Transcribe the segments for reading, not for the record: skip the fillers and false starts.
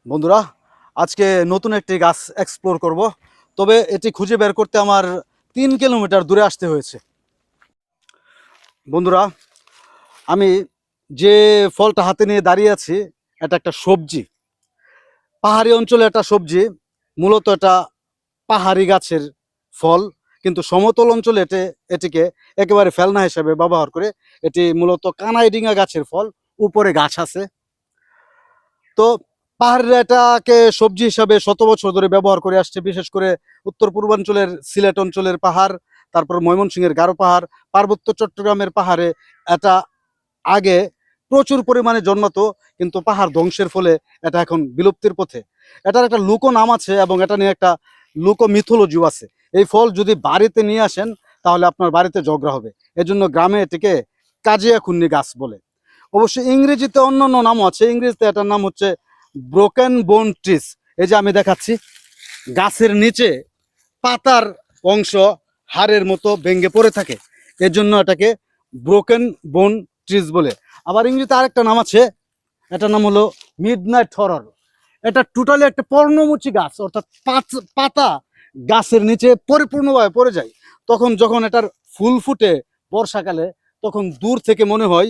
বন্ধুরা, আজকে নতুন একটি গাছ এক্সপ্লোর করব। তবে এটি খুঁজে বের করতে আমার 3 কিলোমিটার দূরে আসতে হয়েছে। বন্ধুরা, আমি যে ফলটা হাতে নিয়ে দাঁড়িয়ে আছি, এটা একটা সবজি। পাহাড়ি অঞ্চলে একটা সবজি। মূলত এটা পাহাড়ি গাছের ফল, কিন্তু সমতল অঞ্চলে এটিকে একেবারে ফেলনা হিসেবে ব্যবহার করে। এটি মূলত কানাইডিঙা গাছের ফল, উপরে গাছ আছে। তো পাহাড়িরা এটাকে সবজি হিসাবে শত বছর ধরে ব্যবহার করে আসছে, বিশেষ করে উত্তর পূর্বাঞ্চলের সিলেট অঞ্চলের পাহাড়, তারপর ময়মনসিংহের গারো পাহাড়, পার্বত্য চট্টগ্রামের পাহাড়ে এটা আগে প্রচুর পরিমাণে জন্মাতো, কিন্তু পাহাড় ধ্বংসের ফলে এটা এখন বিলুপ্তির পথে। এটার একটা লোক নাম আছে এবং এটা নিয়ে একটা লোক মিথোলজিও আছে। এই ফল যদি বাড়িতে নিয়ে আসেন, তাহলে আপনার বাড়িতে ঝগড়া হবে। এজন্য গ্রামে এটিকে কাজিয়া খুন্নি গাছ বলে। অবশ্যই ইংরেজিতে অন্য অন্য নামও আছে। ইংরেজিতে এটার নাম হচ্ছে ব্রোকেন বোন ট্রিস। এই যে আমি দেখাচ্ছি, গাছের নিচে পাতার অংশ হাড়ের মতো ভেঙে পড়ে থাকে, এজন্য এটাকে ব্রোকেন বোন ট্রিস বলে। আবার ইংরেজিতে আরেকটা নাম আছে, এটার নাম হলো মিডনাইট হরর। এটা টোটালি একটা পর্ণমোচী গাছ, অর্থাৎ পাতা গাছের নিচে পরিপূর্ণভাবে পড়ে যায়। তখন যখন এটার ফুল ফুটে বর্ষাকালে, তখন দূর থেকে মনে হয়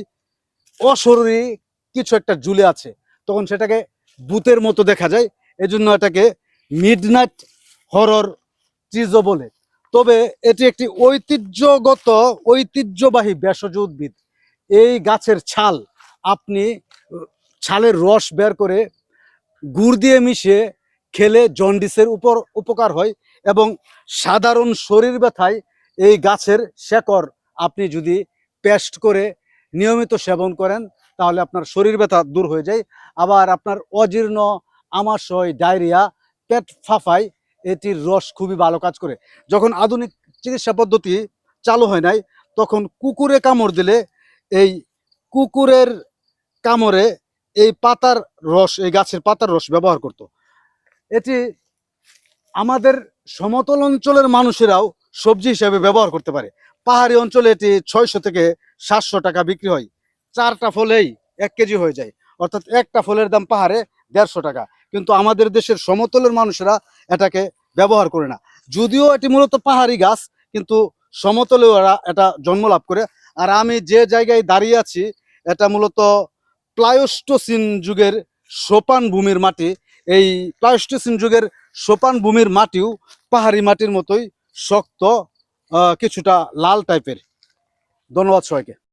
অশরীরী কিছু একটা ঝুলে আছে, তখন সেটাকে ভূতের মতো দেখা যায়। এজন্য এটাকে মিডনাইট হরর ট্রিজও বলে। তবে এটি একটি ঐতিহ্যবাহী ভেষজ উদ্ভিদ। এই গাছের ছাল আপনি ছালের রস বের করে গুড় দিয়ে মিশিয়ে খেলে জন্ডিসের উপকার হয়। এবং সাধারণ শরীর ব্যথায় এই গাছের শেকড় আপনি যদি পেস্ট করে নিয়মিত সেবন করেন, তাহলে আপনার শরীর ব্যথা দূর হয়ে যায়। আবার আপনার অজীর্ণ, আমাশয়, ডায়রিয়া, পেট ফাঁফায় এটির রস খুবই ভালো কাজ করে। যখন আধুনিক চিকিৎসা পদ্ধতি চালু হয় নাই, তখন কুকুরে কামড় দিলে এই কুকুরের কামড়ে এই পাতার রস, এই গাছের পাতার রস ব্যবহার করত। এটি আমাদের সমতল অঞ্চলের মানুষেরাও সবজি হিসেবে ব্যবহার করতে পারে। পাহাড়ি অঞ্চলে এটি 600 থেকে 700 টাকা বিক্রি হয়। 4টা ফলেই 1 কেজি হয়ে যায়, অর্থাৎ একটা ফলের দাম পাহাড়ে 150 টাকা। কিন্তু আমাদের দেশের সমতলের মানুষেরা এটাকে ব্যবহার করে না। যদিও এটি মূলত পাহাড়ি গাছ, কিন্তু সমতলেও এরা এটা জন্ম লাভ করে। আর আমি যে জায়গায় দাঁড়িয়ে আছি, এটা মূলত প্লায়োস্টোসিন যুগের সোপান ভূমির মাটি। এই প্লায়োস্টোসিন যুগের সোপান ভূমির মাটিও পাহাড়ি মাটির মতোই শক্ত, কিছুটা লাল টাইপের। ধন্যবাদ সবাইকে।